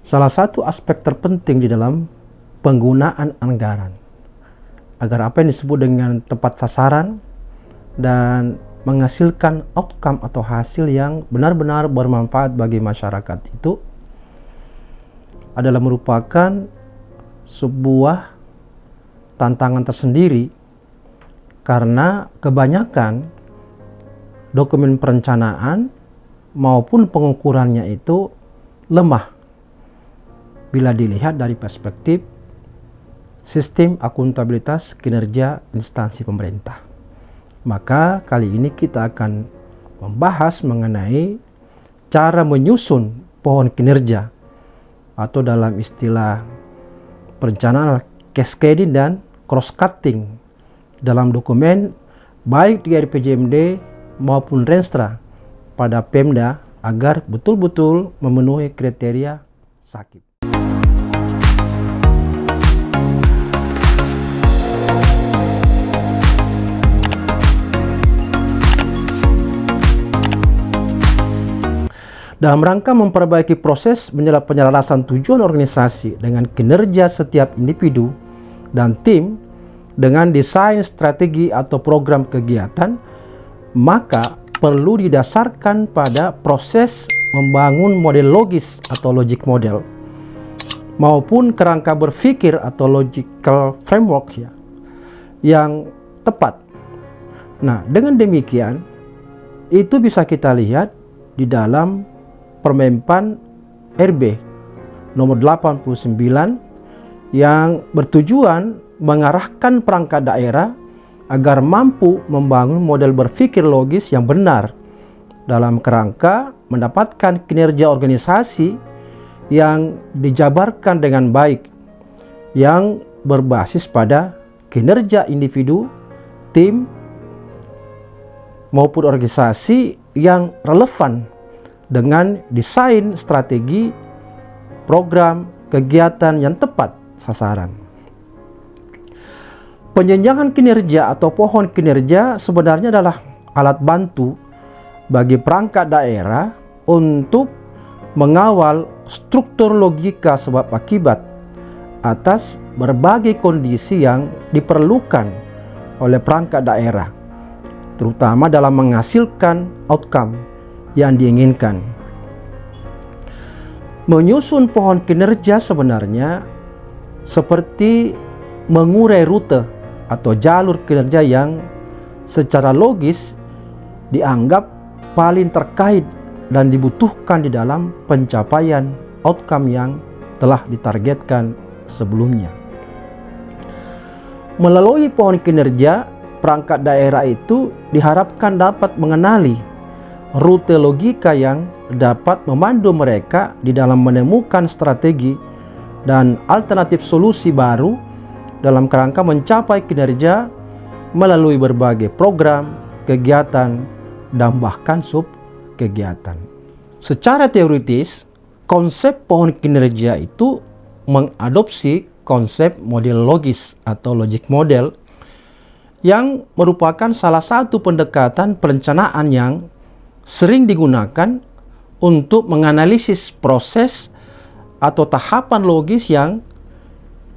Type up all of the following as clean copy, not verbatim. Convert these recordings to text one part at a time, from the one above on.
salah satu aspek terpenting di dalam penggunaan anggaran agar apa yang disebut dengan tepat sasaran dan menghasilkan outcome atau hasil yang benar-benar bermanfaat bagi masyarakat itu adalah merupakan sebuah tantangan tersendiri, karena kebanyakan dokumen perencanaan maupun pengukurannya itu lemah bila dilihat dari perspektif sistem akuntabilitas kinerja instansi pemerintah. Maka kali ini kita akan membahas mengenai cara menyusun pohon kinerja atau dalam istilah perencanaan cascading dan cross-cutting dalam dokumen baik di RPJMD maupun Renstra pada Pemda agar betul-betul memenuhi kriteria SAKIP. Dalam rangka memperbaiki proses penyelarasan tujuan organisasi dengan kinerja setiap individu dan tim dengan desain strategi atau program kegiatan, maka perlu didasarkan pada proses membangun model logis atau logic model maupun kerangka berpikir atau logical framework yang tepat. Nah, dengan demikian itu bisa kita lihat di dalam Permenpan RB nomor 89 yang bertujuan mengarahkan perangkat daerah agar mampu membangun model berpikir logis yang benar dalam kerangka mendapatkan kinerja organisasi yang dijabarkan dengan baik, yang berbasis pada kinerja individu, tim, maupun organisasi yang relevan dengan desain strategi, program, kegiatan yang tepat sasaran. Penjenjangan kinerja atau pohon kinerja sebenarnya adalah alat bantu bagi perangkat daerah untuk mengawal struktur logika sebab akibat atas berbagai kondisi yang diperlukan oleh perangkat daerah, terutama dalam menghasilkan outcome yang diinginkan. Menyusun pohon kinerja sebenarnya seperti mengurai rute atau jalur kinerja yang secara logis dianggap paling terkait dan dibutuhkan di dalam pencapaian outcome yang telah ditargetkan sebelumnya. Melalui pohon kinerja, perangkat daerah itu diharapkan dapat mengenali rute logika yang dapat memandu mereka di dalam menemukan strategi dan alternatif solusi baru dalam kerangka mencapai kinerja melalui berbagai program, kegiatan, dan bahkan sub kegiatan. Secara teoritis, konsep pohon kinerja itu mengadopsi konsep model logis atau logic model yang merupakan salah satu pendekatan perencanaan yang sering digunakan untuk menganalisis proses atau tahapan logis yang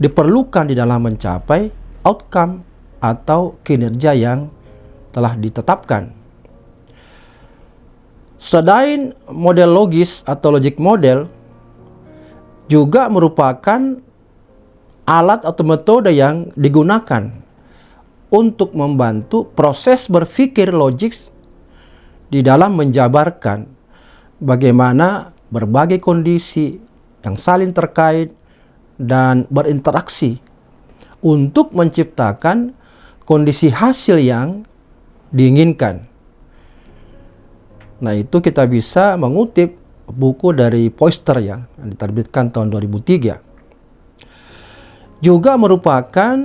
diperlukan di dalam mencapai outcome atau kinerja yang telah ditetapkan. Selain model logis atau logic model juga merupakan alat atau metode yang digunakan untuk membantu proses berpikir logis di dalam menjabarkan bagaimana berbagai kondisi yang saling terkait dan berinteraksi untuk menciptakan kondisi hasil yang diinginkan. Nah, itu kita bisa mengutip buku dari Poyster yang diterbitkan tahun 2003. Juga merupakan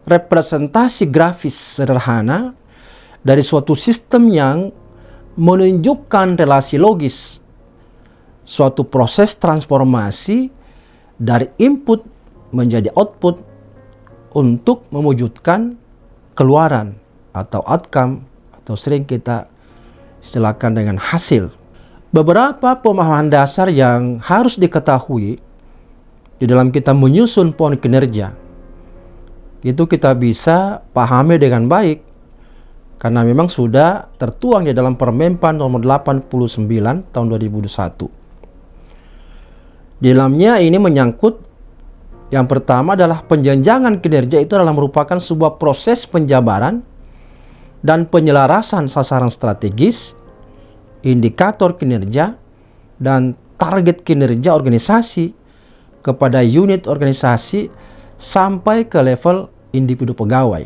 representasi grafis sederhana dari suatu sistem yang menunjukkan relasi logis, suatu proses transformasi dari input menjadi output untuk mewujudkan keluaran atau outcome atau sering kita istilahkan dengan hasil. Beberapa pemahaman dasar yang harus diketahui di dalam kita menyusun pohon kinerja itu kita bisa pahami dengan baik karena memang sudah tertuang di dalam Permenpan nomor 89 tahun 2021. Di dalamnya ini menyangkut yang pertama adalah penjenjangan kinerja itu adalah merupakan sebuah proses penjabaran dan penyelarasan sasaran strategis, indikator kinerja, dan target kinerja organisasi kepada unit organisasi sampai ke level individu pegawai.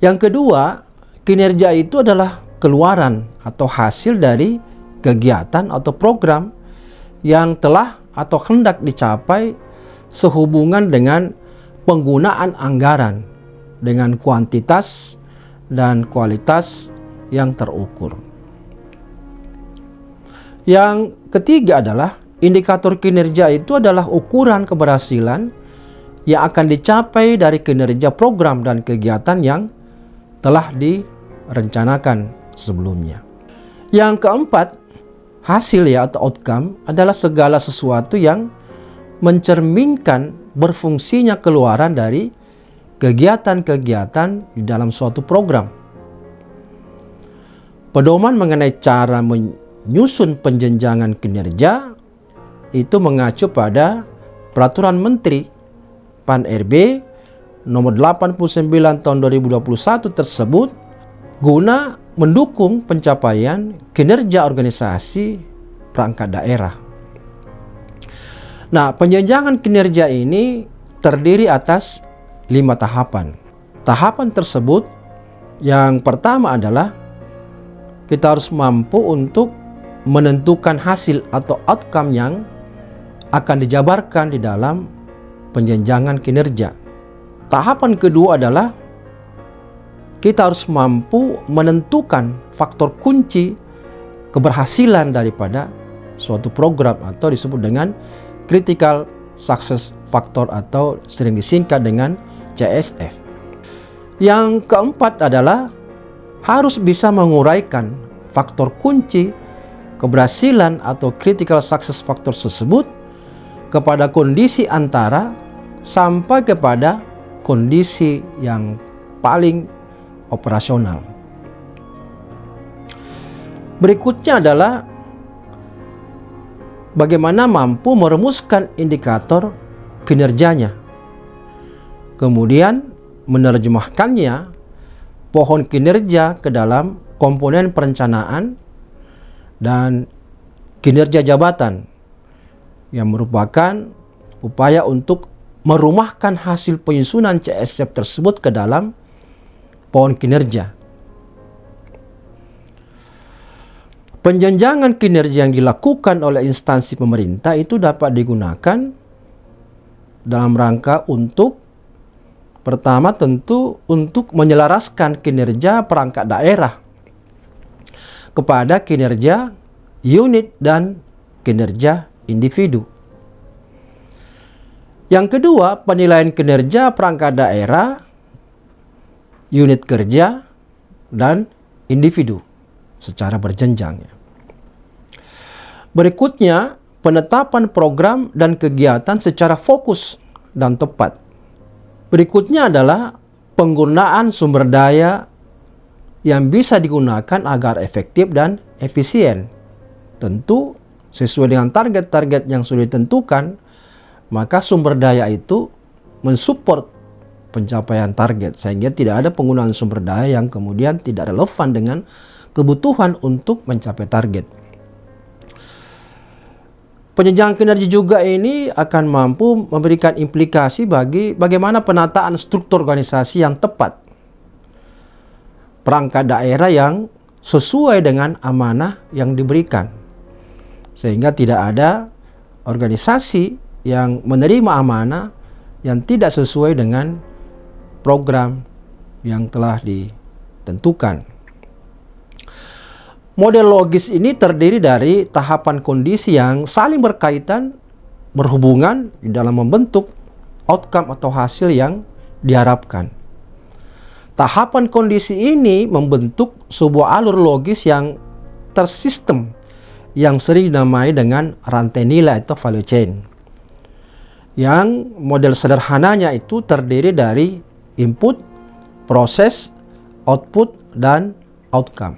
Yang kedua, kinerja itu adalah keluaran atau hasil dari kegiatan atau program yang telah atau hendak dicapai sehubungan dengan penggunaan anggaran dengan kuantitas dan kualitas yang terukur. Yang ketiga adalah indikator kinerja itu adalah ukuran keberhasilan yang akan dicapai dari kinerja program dan kegiatan yang telah direncanakan sebelumnya. Yang keempat, hasil atau outcome adalah segala sesuatu yang mencerminkan berfungsinya keluaran dari kegiatan-kegiatan di dalam suatu program. Pedoman mengenai cara menyusun penjenjangan kinerja itu mengacu pada Peraturan Menteri PAN-RB nomor 89 tahun 2021 tersebut guna mendukung pencapaian kinerja organisasi perangkat daerah. Nah, penjenjangan kinerja ini terdiri atas 5 tahapan. Tahapan tersebut yang pertama adalah kita harus mampu untuk menentukan hasil atau outcome yang akan dijabarkan di dalam penjenjangan kinerja. Tahapan kedua adalah kita harus mampu menentukan faktor kunci keberhasilan daripada suatu program atau disebut dengan critical success factor atau sering disingkat dengan CSF. Yang keempat adalah harus bisa menguraikan faktor kunci keberhasilan atau critical success factor tersebut kepada kondisi antara sampai kepada kondisi yang paling operasional. Berikutnya adalah bagaimana mampu merumuskan indikator kinerjanya. Kemudian menerjemahkannya pohon kinerja ke dalam komponen perencanaan dan kinerja jabatan yang merupakan upaya untuk merumahkan hasil penyusunan CSF tersebut ke dalam pohon kinerja. Penjenjangan kinerja yang dilakukan oleh instansi pemerintah itu dapat digunakan dalam rangka untuk pertama tentu untuk menyelaraskan kinerja perangkat daerah kepada kinerja unit dan kinerja individu. Yang kedua, penilaian kinerja perangkat daerah, unit kerja, dan individu secara berjenjang. Berikutnya, penetapan program dan kegiatan secara fokus dan tepat. Berikutnya adalah penggunaan sumber daya yang bisa digunakan agar efektif dan efisien. Tentu sesuai dengan target-target yang sudah ditentukan, maka sumber daya itu mensupport pencapaian target sehingga tidak ada penggunaan sumber daya yang kemudian tidak relevan dengan kebutuhan untuk mencapai target. Penjenjangan kinerja juga ini akan mampu memberikan implikasi bagi bagaimana penataan struktur organisasi yang tepat. Perangkat daerah yang sesuai dengan amanah yang diberikan. Sehingga tidak ada organisasi yang menerima amanah yang tidak sesuai dengan program yang telah ditentukan. Model logis ini terdiri dari tahapan kondisi yang saling berkaitan, berhubungan di dalam membentuk outcome atau hasil yang diharapkan. Tahapan kondisi ini membentuk sebuah alur logis yang tersistem yang sering dinamai dengan rantai nilai atau value chain. Yang model sederhananya itu terdiri dari input, proses, output, dan outcome.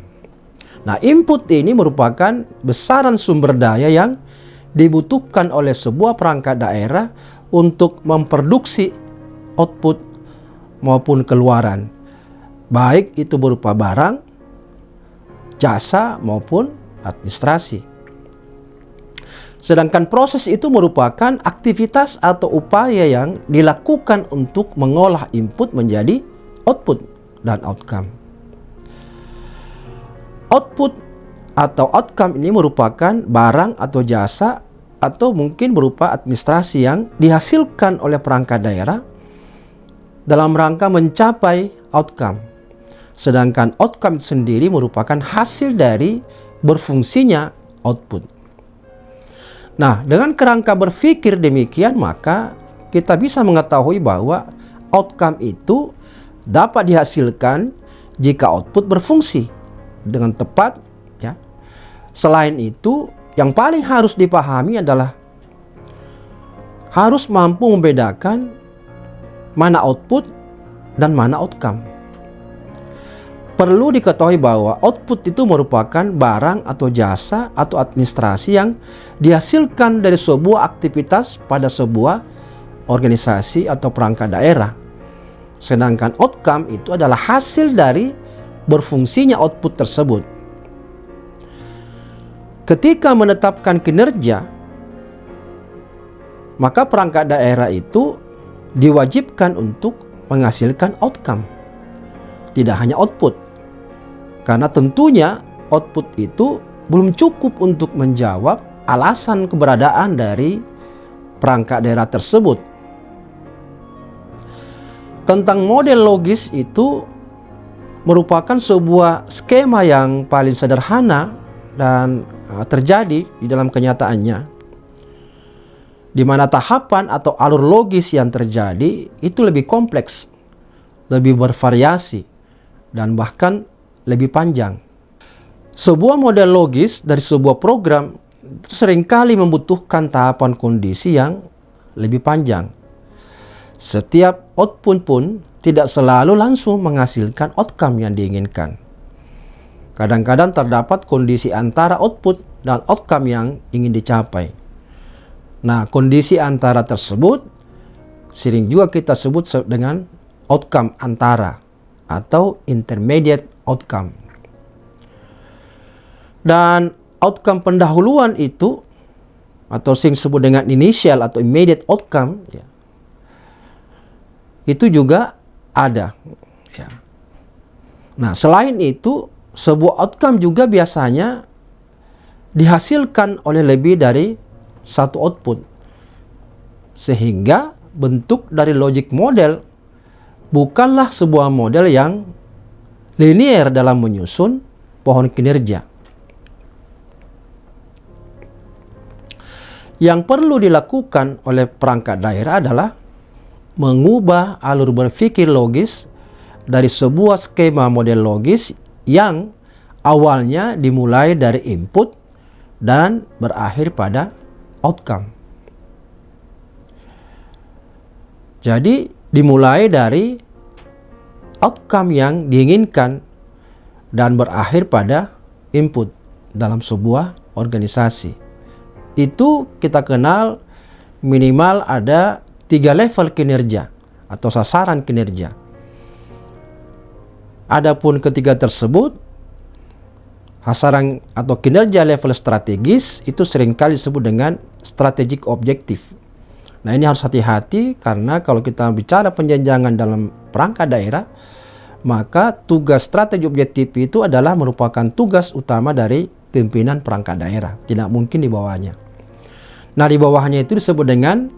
Nah, input ini merupakan besaran sumber daya yang dibutuhkan oleh sebuah perangkat daerah untuk memproduksi output maupun keluaran, baik itu berupa barang, jasa, maupun administrasi. Sedangkan proses itu merupakan aktivitas atau upaya yang dilakukan untuk mengolah input menjadi output dan outcome. Output atau outcome ini merupakan barang atau jasa atau mungkin berupa administrasi yang dihasilkan oleh perangkat daerah dalam rangka mencapai outcome. Sedangkan outcome sendiri merupakan hasil dari berfungsinya output. Nah, dengan kerangka berpikir demikian, maka kita bisa mengetahui bahwa outcome itu dapat dihasilkan jika output berfungsi dengan tepat, ya. Selain itu, yang paling harus dipahami adalah harus mampu membedakan mana output dan mana outcome. Perlu diketahui bahwa output itu merupakan barang atau jasa atau administrasi yang dihasilkan dari sebuah aktivitas pada sebuah organisasi atau perangkat daerah. Sedangkan outcome itu adalah hasil dari berfungsinya output tersebut. Ketika menetapkan kinerja, maka perangkat daerah itu diwajibkan untuk menghasilkan outcome, tidak hanya output. Karena tentunya output itu belum cukup untuk menjawab alasan keberadaan dari perangkat daerah tersebut. Tentang model logis itu merupakan sebuah skema yang paling sederhana dan terjadi di dalam kenyataannya, di mana tahapan atau alur logis yang terjadi itu lebih kompleks, lebih bervariasi, dan bahkan lebih panjang. Sebuah model logis dari sebuah program itu seringkali membutuhkan tahapan kondisi yang lebih panjang. Setiap output pun tidak selalu langsung menghasilkan outcome yang diinginkan. Kadang-kadang terdapat kondisi antara output dan outcome yang ingin dicapai. Nah, kondisi antara tersebut sering juga kita sebut dengan outcome antara atau intermediate outcome. Dan outcome pendahuluan itu atau sering disebut dengan initial atau immediate outcome, ya, itu juga ada, ya. Nah, selain itu sebuah outcome juga biasanya dihasilkan oleh lebih dari satu output, sehingga bentuk dari logic model bukanlah sebuah model yang linier dalam menyusun pohon kinerja. Yang perlu dilakukan oleh perangkat daerah adalah mengubah alur berpikir logis dari sebuah skema model logis yang awalnya dimulai dari input dan berakhir pada outcome. Jadi dimulai dari outcome yang diinginkan dan berakhir pada input dalam sebuah organisasi. Itu kita kenal minimal ada 3 level kinerja atau sasaran kinerja. Adapun ketiga tersebut, sasaran atau kinerja level strategis itu seringkali disebut dengan strategic objective. Nah, ini harus hati-hati karena kalau kita bicara penjenjangan dalam perangkat daerah, maka tugas strategi objektif itu adalah merupakan tugas utama dari pimpinan perangkat daerah. Tidak mungkin di bawahnya. Nah, di bawahnya itu disebut dengan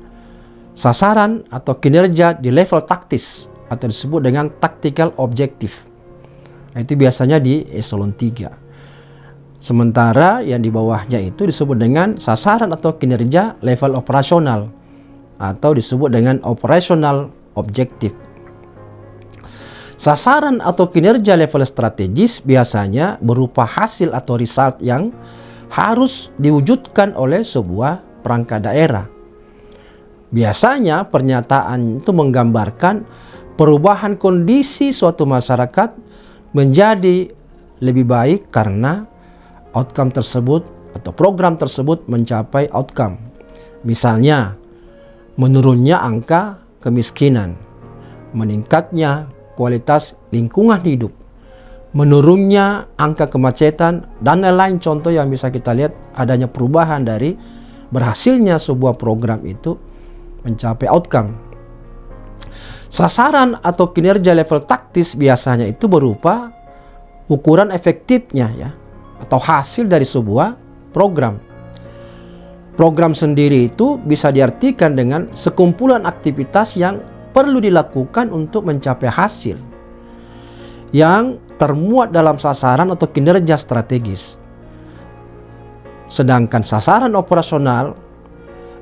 sasaran atau kinerja di level taktis atau disebut dengan tactical objective. Nah, itu biasanya di eselon 3. Sementara yang di bawahnya itu disebut dengan sasaran atau kinerja level operasional atau disebut dengan operational objective. Sasaran atau kinerja level strategis biasanya berupa hasil atau result yang harus diwujudkan oleh sebuah perangkat daerah. Biasanya pernyataan itu menggambarkan perubahan kondisi suatu masyarakat menjadi lebih baik karena outcome tersebut atau program tersebut mencapai outcome. Misalnya, menurunnya angka kemiskinan, meningkatnya kualitas lingkungan hidup, menurunnya angka kemacetan, dan lain-lain contoh yang bisa kita lihat adanya perubahan dari berhasilnya sebuah program itu mencapai outcome. Sasaran atau kinerja level taktis biasanya itu berupa ukuran efektifnya ya, atau hasil dari sebuah program. Program sendiri itu bisa diartikan dengan sekumpulan aktivitas yang perlu dilakukan untuk mencapai hasil yang termuat dalam sasaran atau kinerja strategis. Sedangkan sasaran operasional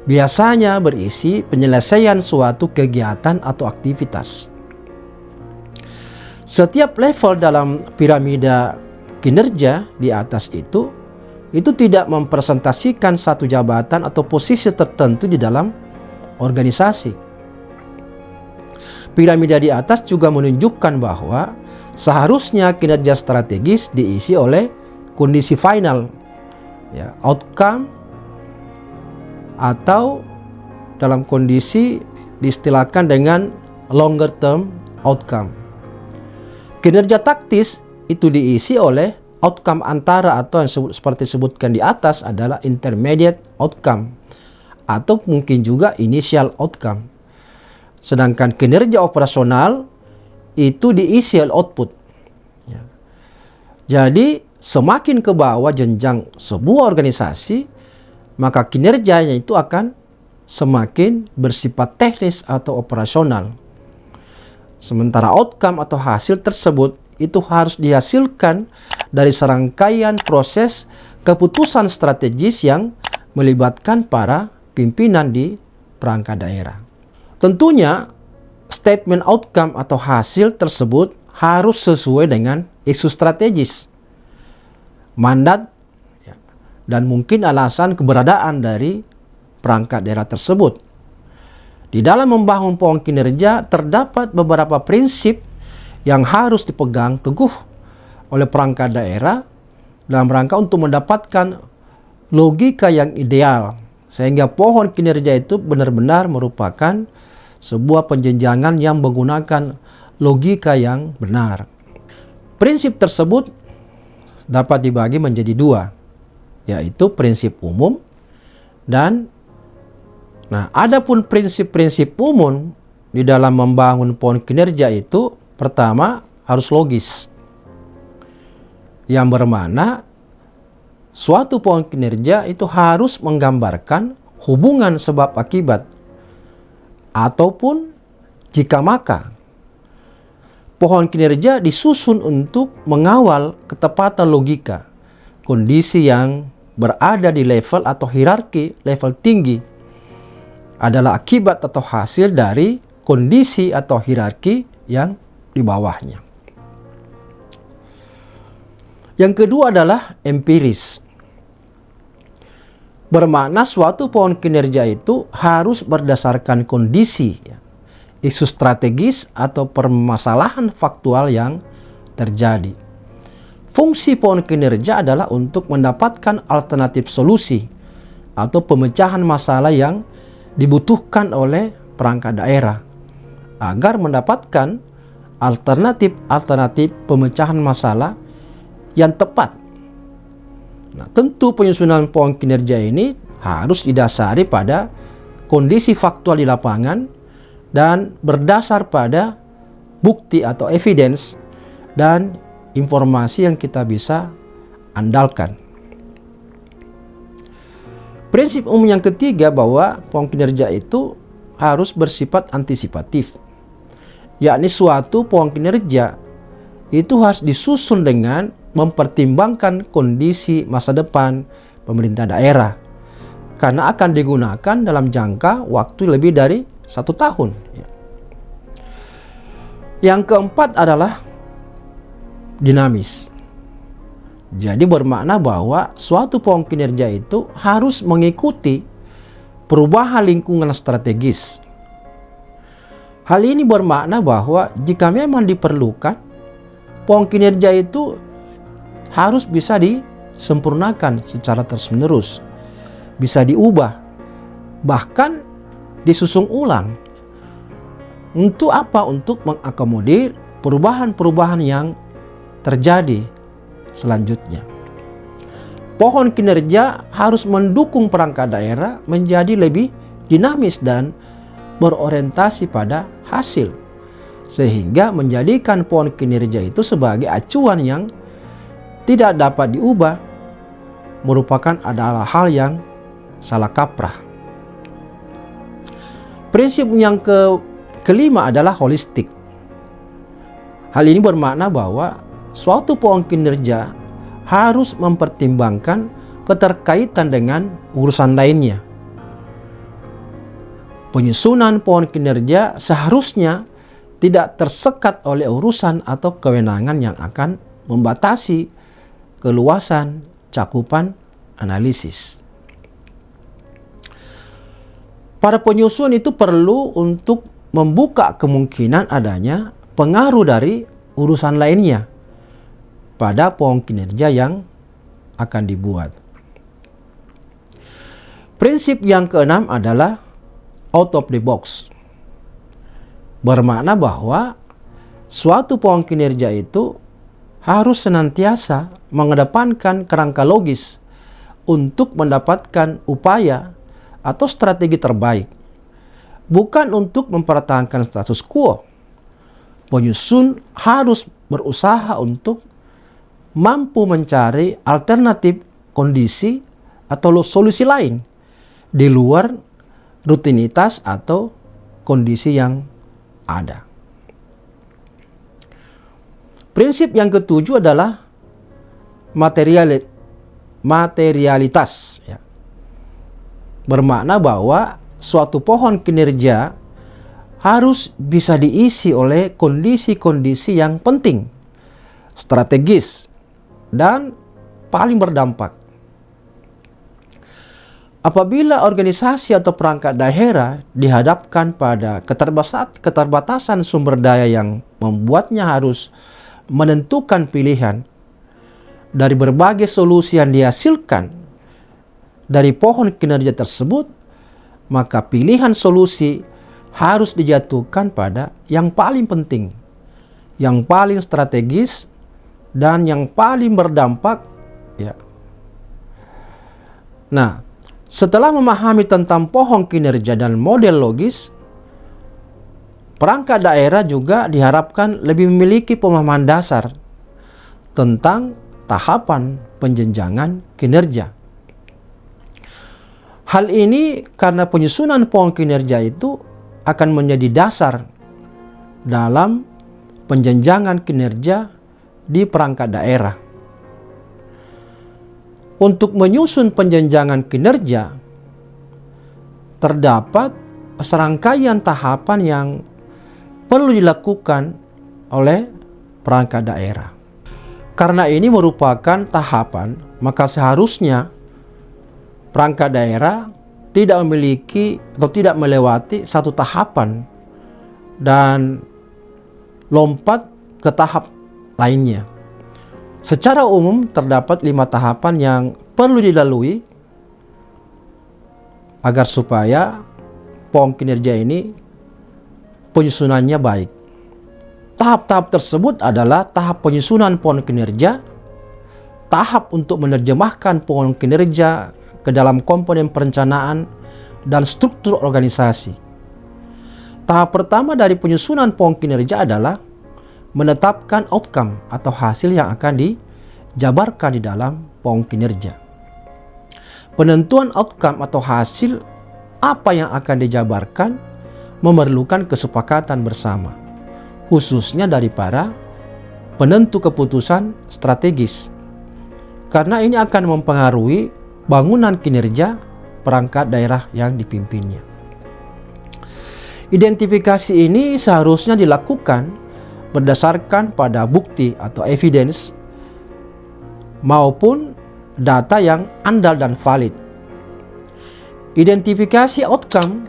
biasanya berisi penyelesaian suatu kegiatan atau aktivitas. Setiap level dalam piramida kinerja di atas itu tidak mempresentasikan satu jabatan atau posisi tertentu di dalam organisasi. Piramida di atas juga menunjukkan bahwa seharusnya kinerja strategis diisi oleh kondisi final, ya, outcome, atau dalam kondisi diistilahkan dengan longer term outcome. Kinerja taktis itu diisi oleh outcome antara atau yang seperti disebutkan di atas adalah intermediate outcome atau mungkin juga initial outcome. Sedangkan kinerja operasional itu diisi oleh output. Ya. Jadi semakin ke bawah jenjang sebuah organisasi, maka kinerjanya itu akan semakin bersifat teknis atau operasional. Sementara outcome atau hasil tersebut itu harus dihasilkan dari serangkaian proses keputusan strategis yang melibatkan para pimpinan di perangkat daerah. Tentunya statement outcome atau hasil tersebut harus sesuai dengan isu strategis, mandat, dan mungkin alasan keberadaan dari perangkat daerah tersebut. Di dalam membangun pohon kinerja terdapat beberapa prinsip yang harus dipegang teguh oleh perangkat daerah dalam rangka untuk mendapatkan logika yang ideal, sehingga pohon kinerja itu benar-benar merupakan sebuah penjenjangan yang menggunakan logika yang benar. Prinsip tersebut dapat dibagi menjadi dua, yaitu prinsip umum dan adapun prinsip-prinsip umum di dalam membangun pohon kinerja itu pertama harus logis, yang bermakna suatu pohon kinerja itu harus menggambarkan hubungan sebab akibat, ataupun jika maka pohon kinerja disusun untuk mengawal ketepatan logika kondisi yang berada di level atau hierarki level tinggi adalah akibat atau hasil dari kondisi atau hierarki yang di bawahnya. Yang kedua adalah empiris. Bermakna suatu pohon kinerja itu harus berdasarkan kondisi, isu strategis atau permasalahan faktual yang terjadi. Fungsi pohon kinerja adalah untuk mendapatkan alternatif solusi atau pemecahan masalah yang dibutuhkan oleh perangkat daerah agar mendapatkan alternatif pemecahan masalah yang tepat. Tentu penyusunan pohon kinerja ini harus didasari pada kondisi faktual di lapangan dan berdasar pada bukti atau evidence dan informasi yang kita bisa andalkan. Prinsip umum yang ketiga bahwa pohon kinerja itu harus bersifat antisipatif, yakni suatu pohon kinerja itu harus disusun dengan mempertimbangkan kondisi masa depan pemerintah daerah karena akan digunakan dalam jangka waktu lebih dari 1 tahun. Yang keempat adalah dinamis. Jadi bermakna bahwa suatu pohon kinerja itu harus mengikuti perubahan lingkungan strategis. Hal ini bermakna bahwa jika memang diperlukan, pohon kinerja itu harus bisa disempurnakan secara terus-menerus, bisa diubah, bahkan disusung ulang. Untuk apa? Untuk mengakomodir perubahan-perubahan yang terjadi selanjutnya. Pohon kinerja harus mendukung perangkat daerah menjadi lebih dinamis dan berorientasi pada hasil, sehingga menjadikan pohon kinerja itu sebagai acuan yang tidak dapat diubah merupakan adalah hal yang salah kaprah. Prinsip yang kelima adalah holistik. Hal ini bermakna bahwa suatu pohon kinerja harus mempertimbangkan keterkaitan dengan urusan lainnya. Penyusunan pohon kinerja seharusnya tidak tersekat oleh urusan atau kewenangan yang akan membatasi keluasan cakupan analisis. Para penyusun itu perlu untuk membuka kemungkinan adanya pengaruh dari urusan lainnya pada pohon kinerja yang akan dibuat. Prinsip yang keenam adalah out of the box. Bermakna bahwa suatu pohon kinerja itu harus senantiasa mengedepankan kerangka logis untuk mendapatkan upaya atau strategi terbaik, bukan untuk mempertahankan status quo. Penyusun harus berusaha untuk mampu mencari alternatif kondisi atau solusi lain di luar rutinitas atau kondisi yang ada. Prinsip yang ketujuh adalah materialitas. Bermakna bahwa suatu pohon kinerja harus bisa diisi oleh kondisi-kondisi yang penting, strategis, dan paling berdampak. Apabila organisasi atau perangkat daerah dihadapkan pada keterbatasan sumber daya yang membuatnya harus menentukan pilihan dari berbagai solusi yang dihasilkan dari pohon kinerja tersebut, maka pilihan solusi harus dijatuhkan pada yang paling penting, yang paling strategis, dan yang paling berdampak. Nah, setelah memahami tentang pohon kinerja dan model logis, perangkat daerah juga diharapkan lebih memiliki pemahaman dasar tentang tahapan penjenjangan kinerja. Hal ini karena penyusunan pohon kinerja itu akan menjadi dasar dalam penjenjangan kinerja di perangkat daerah. Untuk menyusun penjenjangan kinerja, terdapat serangkaian tahapan yang perlu dilakukan oleh perangkat daerah. Karena ini merupakan tahapan, maka seharusnya perangkat daerah tidak memiliki atau tidak melewati satu tahapan dan lompat ke tahap lainnya. Secara umum terdapat 5 tahapan yang perlu dilalui agar supaya pohon kinerja ini penyusunannya baik. Tahap-tahap tersebut adalah tahap penyusunan pohon kinerja, tahap untuk menerjemahkan pohon kinerja ke dalam komponen perencanaan dan struktur organisasi. Tahap pertama dari penyusunan pohon kinerja adalah menetapkan outcome atau hasil yang akan dijabarkan di dalam pohon kinerja. Penentuan outcome atau hasil apa yang akan dijabarkan memerlukan kesepakatan bersama, khususnya dari para penentu keputusan strategis, karena ini akan mempengaruhi bangunan kinerja perangkat daerah yang dipimpinnya. Identifikasi ini seharusnya dilakukan berdasarkan pada bukti atau evidence maupun data yang andal dan valid. Identifikasi outcome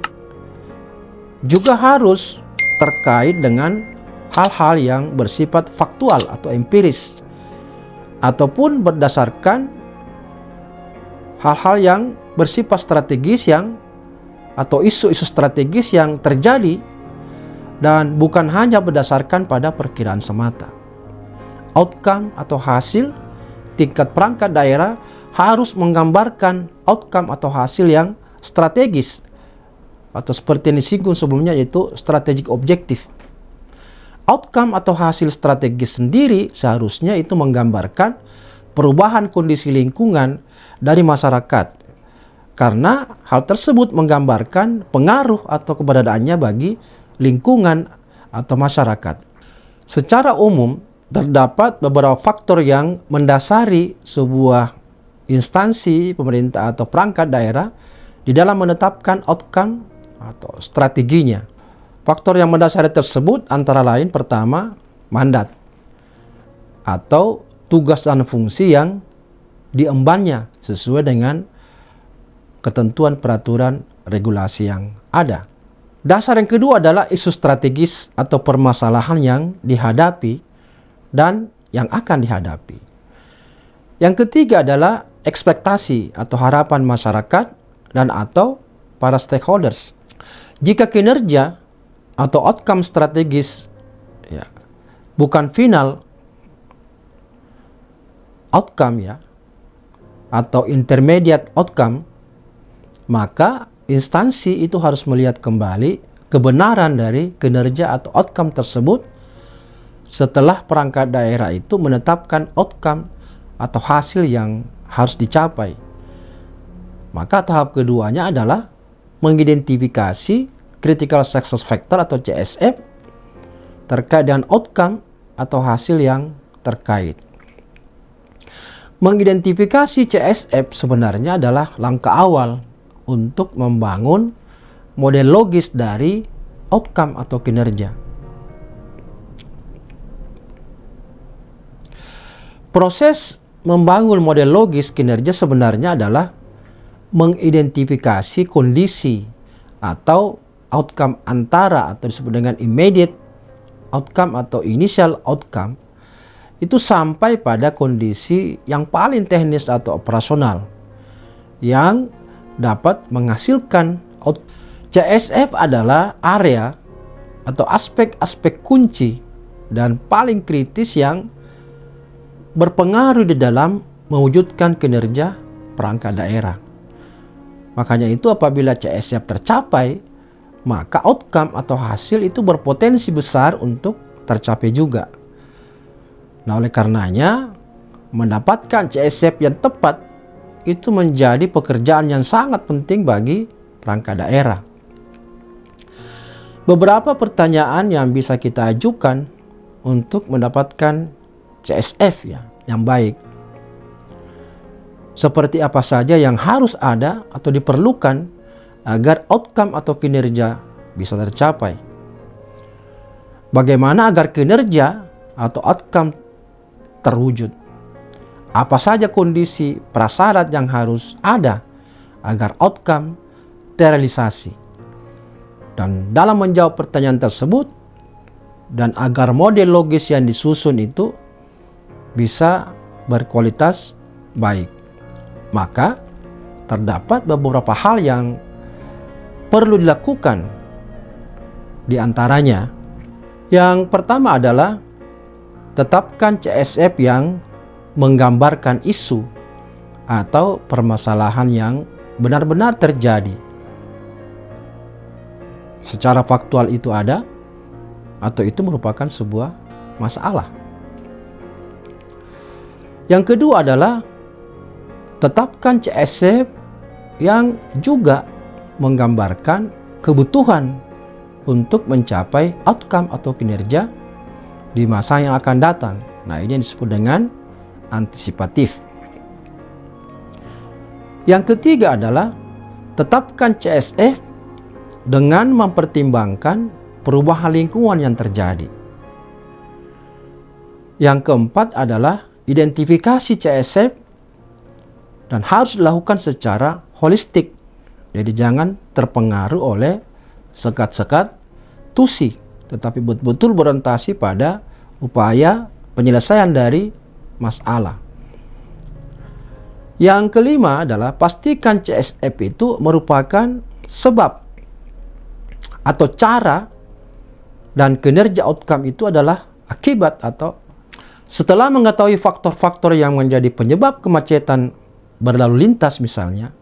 juga harus terkait dengan hal-hal yang bersifat faktual atau empiris, ataupun berdasarkan hal-hal yang bersifat strategis atau isu-isu strategis yang terjadi, dan bukan hanya berdasarkan pada perkiraan semata. Outcome atau hasil tingkat perangkat daerah harus menggambarkan outcome atau hasil yang strategis, atau seperti yang disinggung sebelumnya, yaitu strategic objective. Outcome atau hasil strategis sendiri seharusnya itu menggambarkan perubahan kondisi lingkungan dari masyarakat, karena hal tersebut menggambarkan pengaruh atau keberadaannya bagi lingkungan atau masyarakat. Secara umum, terdapat beberapa faktor yang mendasari sebuah instansi pemerintah atau perangkat daerah di dalam menetapkan outcome atau strateginya. Faktor yang mendasari tersebut antara lain, pertama, mandat atau tugas dan fungsi yang diembannya sesuai dengan ketentuan peraturan regulasi yang ada. Dasar yang kedua adalah isu strategis atau permasalahan yang dihadapi dan yang akan dihadapi. Yang ketiga adalah ekspektasi atau harapan masyarakat dan atau para stakeholders. Jika kinerja atau outcome strategis bukan final outcome atau intermediate outcome, maka instansi itu harus melihat kembali kebenaran dari kinerja atau outcome tersebut setelah perangkat daerah itu menetapkan outcome atau hasil yang harus dicapai. Maka tahap keduanya adalah mengidentifikasi critical success factor atau CSF terkait dengan outcome atau hasil yang terkait. Mengidentifikasi CSF sebenarnya adalah langkah awal untuk membangun model logis dari outcome atau kinerja. Proses membangun model logis kinerja sebenarnya adalah mengidentifikasi kondisi atau outcome antara atau disebut dengan immediate outcome atau initial outcome itu sampai pada kondisi yang paling teknis atau operasional yang dapat menghasilkan CSF adalah area atau aspek-aspek kunci dan paling kritis yang berpengaruh di dalam mewujudkan kinerja perangkat daerah. Makanya itu apabila CSF tercapai, maka outcome atau hasil itu berpotensi besar untuk tercapai juga. Nah, oleh karenanya mendapatkan CSF yang tepat itu menjadi pekerjaan yang sangat penting bagi perangkat daerah. Beberapa pertanyaan yang bisa kita ajukan untuk mendapatkan CSF yang baik. Seperti apa saja yang harus ada atau diperlukan agar outcome atau kinerja bisa tercapai? Bagaimana agar kinerja atau outcome terwujud? Apa saja kondisi prasyarat yang harus ada agar outcome terrealisasi? Dan dalam menjawab pertanyaan tersebut dan agar model logis yang disusun itu bisa berkualitas baik, maka terdapat beberapa hal yang perlu dilakukan. Di antaranya, yang pertama adalah tetapkan CSF yang menggambarkan isu atau permasalahan yang benar-benar terjadi. Secara faktual itu ada atau itu merupakan sebuah masalah. Yang kedua adalah tetapkan CSF yang juga menggambarkan kebutuhan untuk mencapai outcome atau kinerja di masa yang akan datang. Nah, ini yang disebut dengan antisipatif. Yang ketiga adalah tetapkan CSF dengan mempertimbangkan perubahan lingkungan yang terjadi. Yang keempat adalah identifikasi CSF dan harus dilakukan secara holistik. Jadi jangan terpengaruh oleh sekat-sekat tusi, tetapi betul-betul berorientasi pada upaya penyelesaian dari masalah. Yang kelima adalah pastikan CSF itu merupakan sebab atau cara, dan kinerja outcome itu adalah akibat. Atau setelah mengetahui faktor-faktor yang menjadi penyebab kemacetan berlalu lintas misalnya,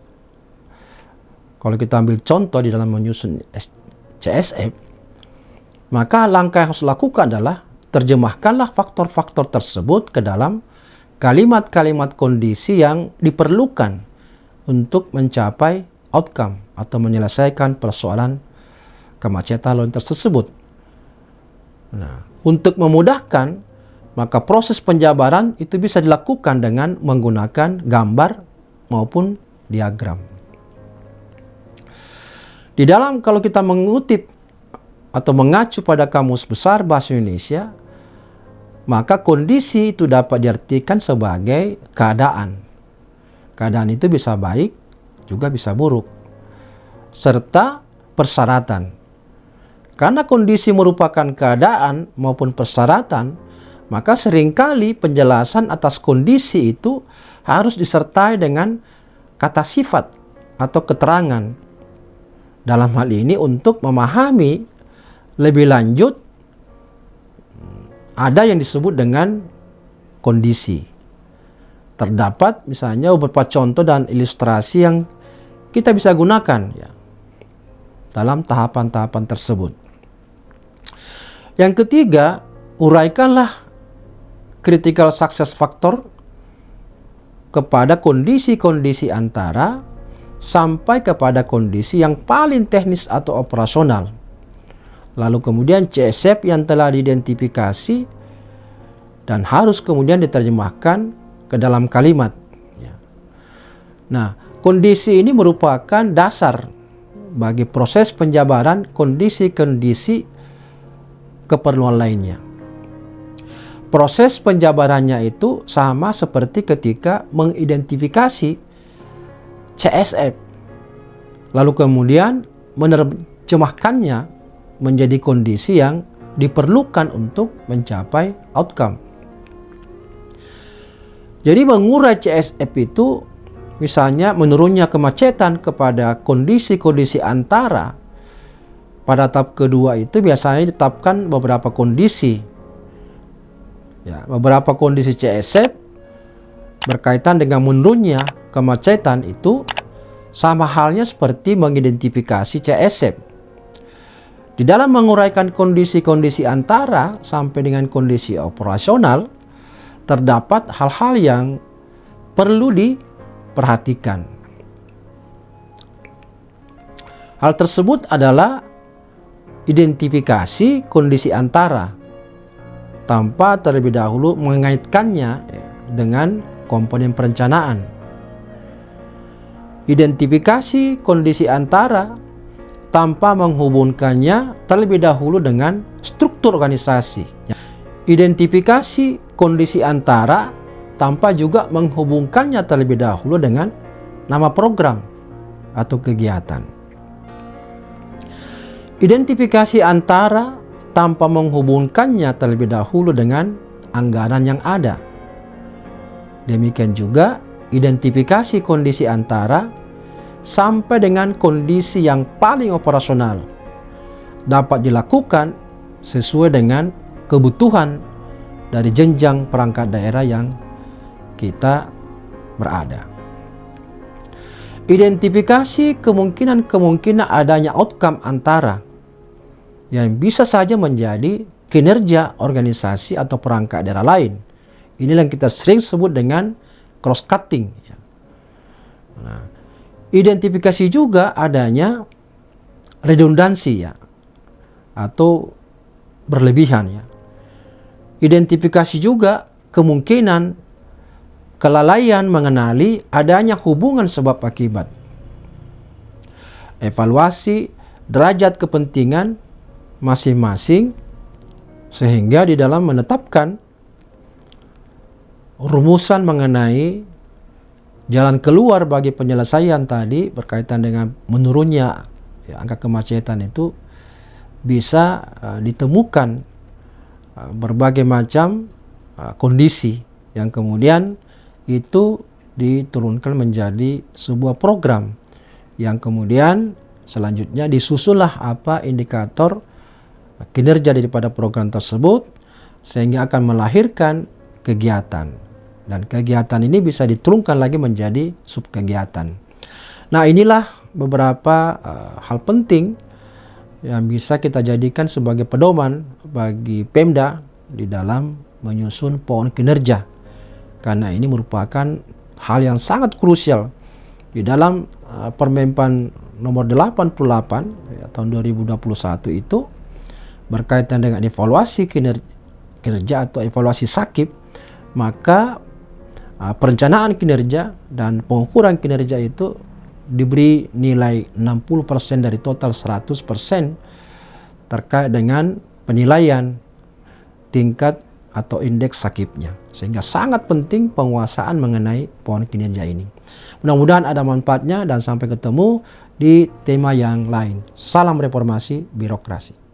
kalau kita ambil contoh di dalam menyusun CSF, maka langkah yang harus dilakukan adalah terjemahkanlah faktor-faktor tersebut ke dalam kalimat-kalimat kondisi yang diperlukan untuk mencapai outcome atau menyelesaikan persoalan kemacetan lalu lintas tersebut. Nah, untuk memudahkan, maka proses penjabaran itu bisa dilakukan dengan menggunakan gambar maupun diagram. Di dalam, kalau kita mengutip atau mengacu pada Kamus Besar Bahasa Indonesia, maka kondisi itu dapat diartikan sebagai keadaan. Keadaan itu bisa baik, juga bisa buruk. Serta persyaratan. Karena kondisi merupakan keadaan maupun persyaratan, maka seringkali penjelasan atas kondisi itu harus disertai dengan kata sifat atau keterangan. Dalam hal ini untuk memahami lebih lanjut, ada yang disebut dengan kondisi. Terdapat misalnya beberapa contoh dan ilustrasi yang kita bisa gunakan ya, dalam tahapan-tahapan tersebut. Yang ketiga, uraikanlah critical success factor kepada kondisi-kondisi antara sampai kepada kondisi yang paling teknis atau operasional. Lalu kemudian CSF yang telah diidentifikasi dan harus kemudian diterjemahkan ke dalam kalimat. Nah, kondisi ini merupakan dasar bagi proses penjabaran kondisi-kondisi keperluan lainnya. Proses penjabarannya itu sama seperti ketika mengidentifikasi CSF, lalu kemudian menerjemahkannya menjadi kondisi yang diperlukan untuk mencapai outcome. Jadi mengurai CSF itu, misalnya menurunnya kemacetan kepada kondisi-kondisi antara, pada tahap kedua itu biasanya ditetapkan beberapa kondisi. Ya, beberapa kondisi CSF berkaitan dengan menurunnya kemacetan itu sama halnya seperti mengidentifikasi CSF. Di dalam menguraikan kondisi-kondisi antara sampai dengan kondisi operasional, terdapat hal-hal yang perlu diperhatikan. Hal tersebut adalah identifikasi kondisi antara tanpa terlebih dahulu mengaitkannya dengan komponen perencanaan. Identifikasi kondisi antara tanpa menghubungkannya terlebih dahulu dengan struktur organisasi. Identifikasi kondisi antara tanpa juga menghubungkannya terlebih dahulu dengan nama program atau kegiatan. Identifikasi antara tanpa menghubungkannya terlebih dahulu dengan anggaran yang ada. Demikian juga identifikasi kondisi antara sampai dengan kondisi yang paling operasional dapat dilakukan sesuai dengan kebutuhan dari jenjang perangkat daerah yang kita berada. Identifikasi kemungkinan adanya outcome antara yang bisa saja menjadi kinerja organisasi atau perangkat daerah lain. Inilah yang kita sering sebut dengan cross-cutting. Nah, identifikasi juga adanya redundansi ya, atau berlebihan ya. Identifikasi juga kemungkinan kelalaian mengenali adanya hubungan sebab akibat. Evaluasi derajat kepentingan masing-masing sehingga di dalam menetapkan rumusan mengenai jalan keluar bagi penyelesaian tadi berkaitan dengan menurunnya ya, angka kemacetan itu bisa ditemukan berbagai macam kondisi yang kemudian itu diturunkan menjadi sebuah program yang kemudian selanjutnya disusunlah apa indikator kinerja daripada program tersebut sehingga akan melahirkan kegiatan, dan kegiatan ini bisa diturunkan lagi menjadi subkegiatan. Nah, inilah beberapa hal penting yang bisa kita jadikan sebagai pedoman bagi Pemda di dalam menyusun pohon kinerja, karena ini merupakan hal yang sangat krusial di dalam Permenpan nomor 88 ya, tahun 2021 itu berkaitan dengan evaluasi kinerja atau evaluasi sakit. Maka perencanaan kinerja dan pengukuran kinerja itu diberi nilai 60% dari total 100% terkait dengan penilaian tingkat atau indeks sakitnya, sehingga sangat penting penguasaan mengenai pohon kinerja ini. Mudah-mudahan ada manfaatnya dan sampai ketemu di tema yang lain. Salam reformasi birokrasi.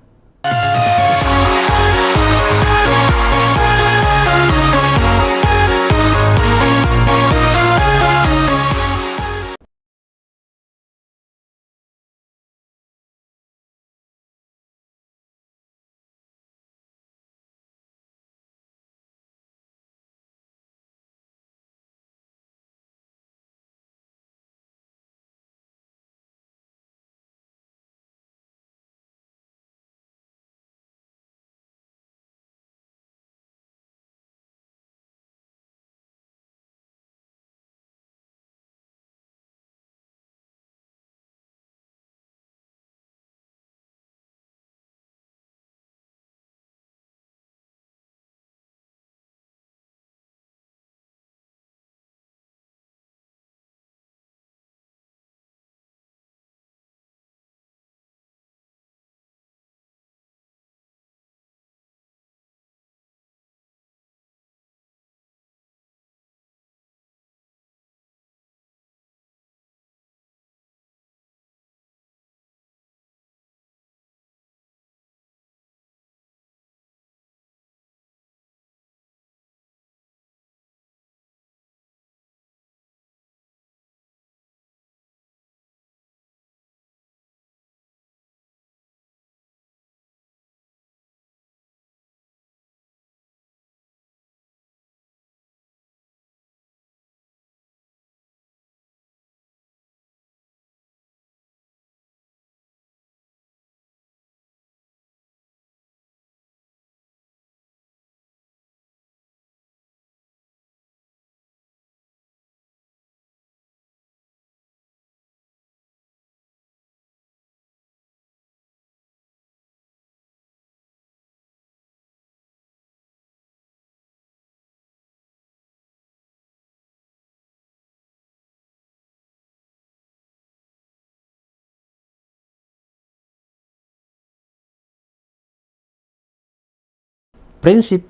Prinsip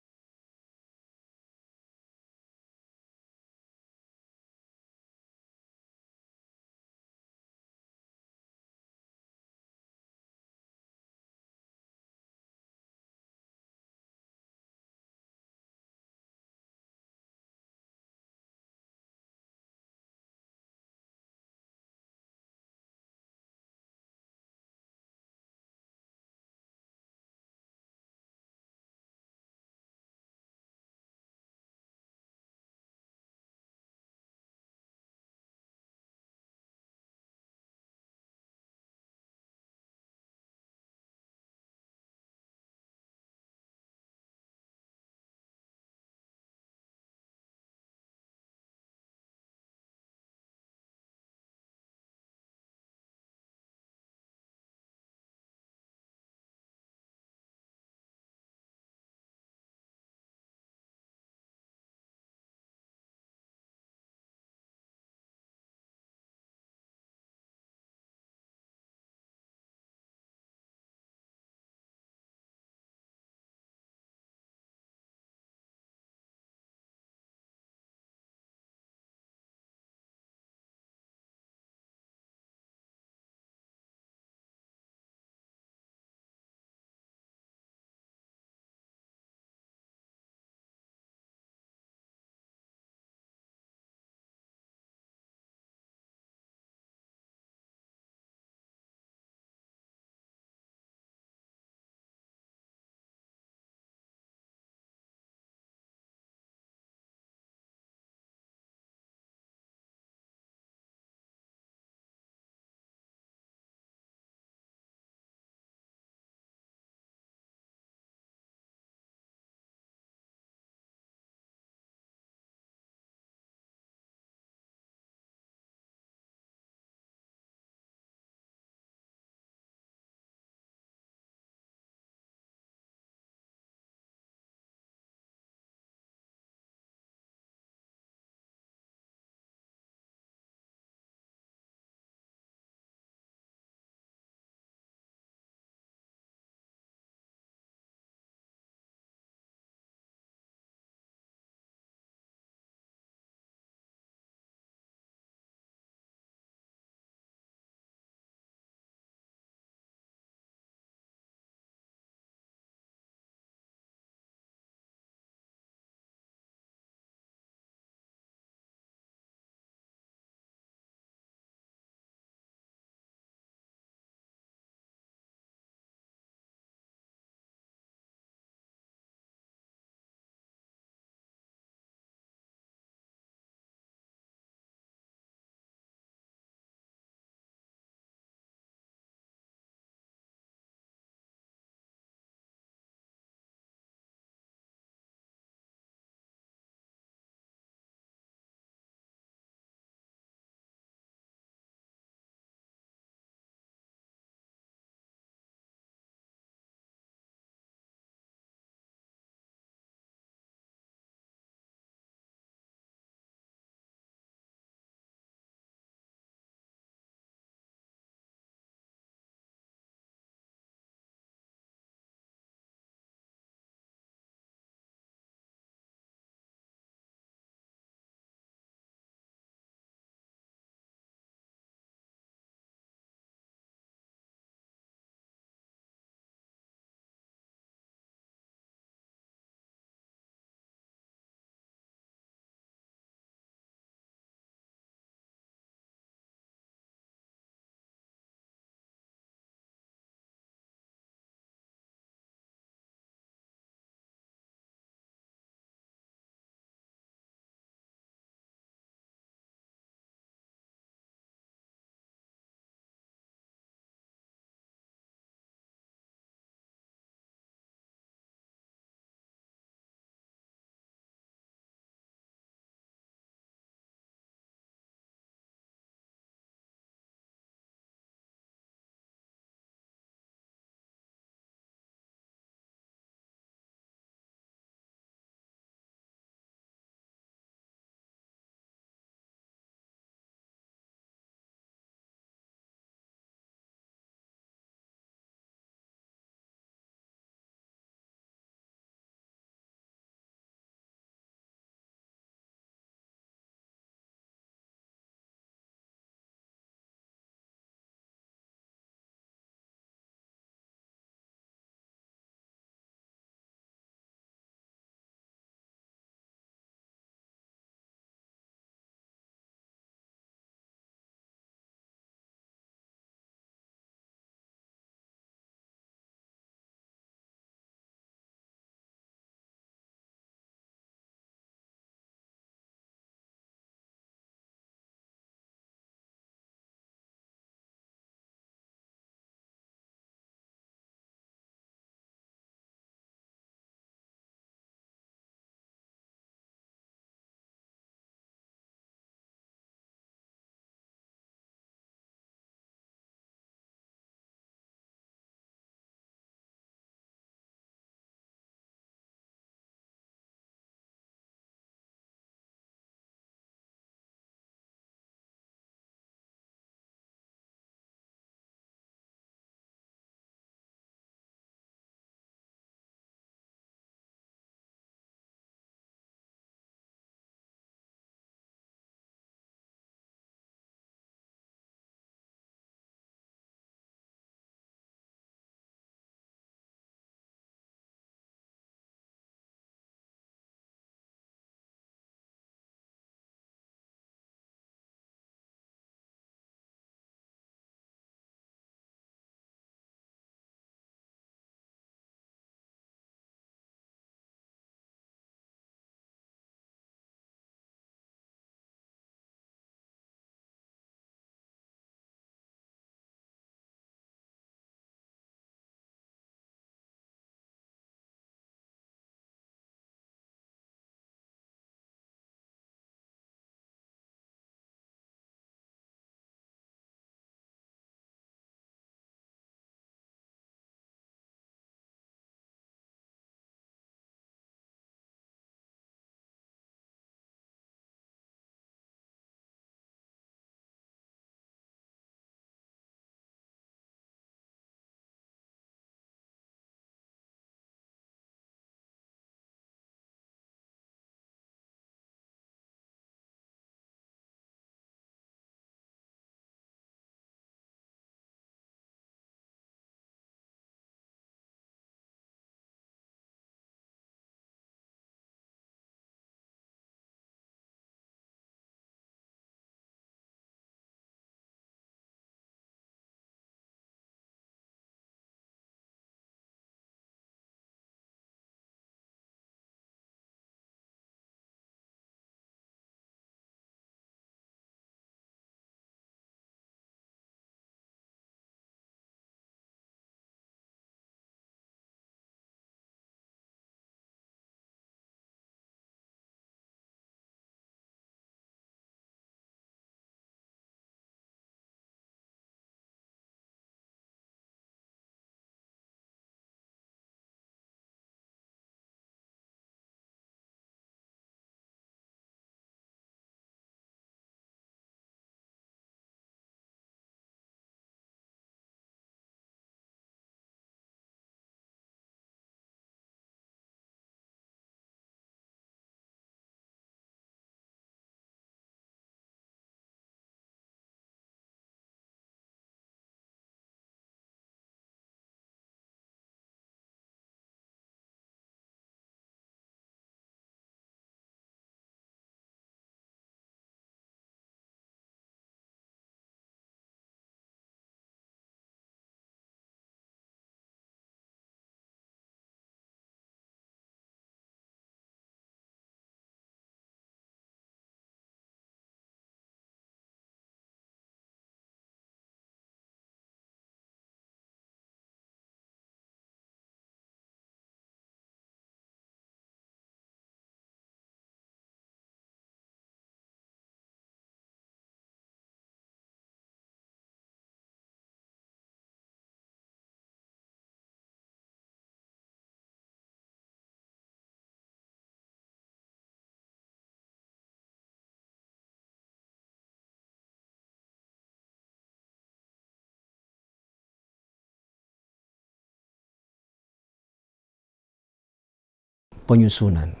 penyusunan.